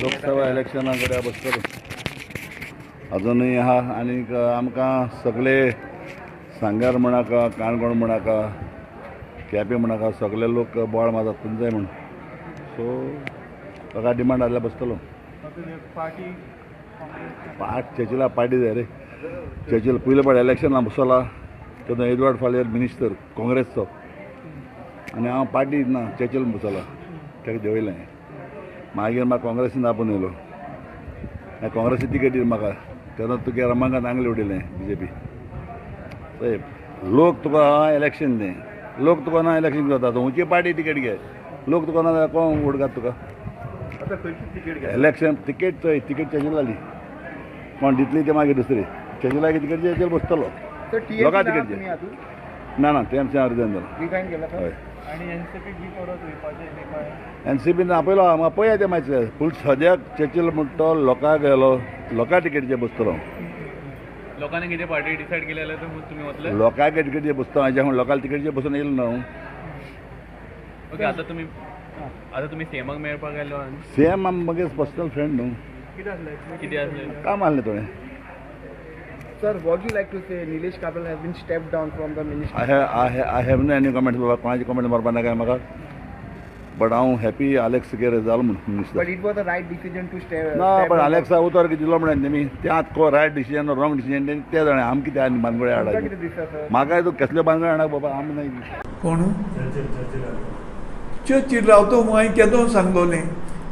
लोकसभा इलेक्शना कडेन बसतलो अजूनही आहा आनीक आमकां सगळे सांग्यार म्हणाका काणकोण म्हणाका केपें म्हणाका सगळे लोक बोवाळ मारतात जाय म्हण सो ताका डिमांड आसल्यार बसतलो चर्चिला पार्टी जाय रे चर्चिल पयले फावट इलेक्शनाक बसला तेन्ना एडवर्ड फालियर मिनिस्टर काँग्रेसचो आनी हांव पार्टी ना चर्चिल बसला ताका देंवयलें मागीर म्हाका काँग्रेसीन आपोवन येयलो काँग्रेसी तिकेट दिली म्हाका तेन्ना तुगे रमाकांत आंगले उडयलें BJP पळय लोक तुका इलेक्शन दे लोक तुका ना इलेक्शन जाता खंयची पार्टी तिकेट घे लोक तुका ना जाल्यार कोण वोट घात तुका इलेक्शन तिकेट चोय तिकेट चेंज जाली कोण दितली ते मागीर दुसरी चेंज जाली तिकेट चेंज बसतलो लोकां तिकेट ना ना ते आमचें रिजायन जालें हय NCP आपयलो म्हाका पळया तें मातशें पूण सद्याक चर्चिल म्हणटा लोकांक गेलो लोकां तिकेटीचेर बसतलो लोकांनी कितें पार्टी डिसायड केली जाल्यार तुमी वतले लोकांक तिकेटीचेर बसता हाज्या म्हण लोकांक तिकेटीचेर बसून येयलो न्हू ओके आतां तुमी सीएमाक मेळपाक गेलो सीएम म्हगे पर्सनल फ्रेंड न्हू कितें आसलें काम आसलें थोडें Sir, what do you like to say? Nilesh Kapil has been stepped down from the ministry. I have no any comment बाबा कोणाची कमेंट मारपा नाका म्हाका बट हांव हॅपी आलेक्स गेर जालो म्हण minister But it was the right decision to step. ना पण आलेक्सा उतर कितें दिलो म्हणून तेमी ते आतां को रायट डिसिजन रॉंग डिसिजन ते जाणा आमी कितें आनी बांदगोळे हाडा कितें दिसता सर? म्हाका तूं कसले बांदगोळे हाडा बाबा आमी नाही कोण चर्चिल रावतो हांवें केदों सांगलोलें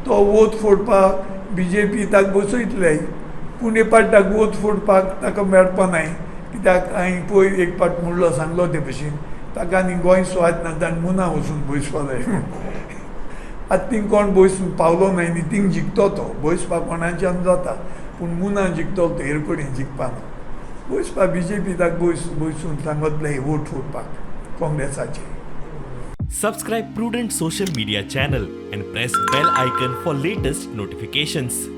तो वोट फोडपाक BJP ताका बसयतले पूण एक पाट ताका वोट फोडपाक ताका मेळपा नाय कित्याक हांवें पयर एक पाट म्हणलो सांगलो ते भशेन ताका आनी गोंय सुवात ना ताणें मुना वचून बसपा जाय आतां थिंग कोण बसून पावलो नाय न्ही थिंग जिखतो तो बसपाक कोणाच्यान जाता पूण मुना जिखतो तो हेरकोडीन जिखपा ना बसपाक BJP ताका बसून सांगतले vote फोडपाक काँग्रेसाचेर. Subscribe Prudent social media channel and press bell icon for latest notifications.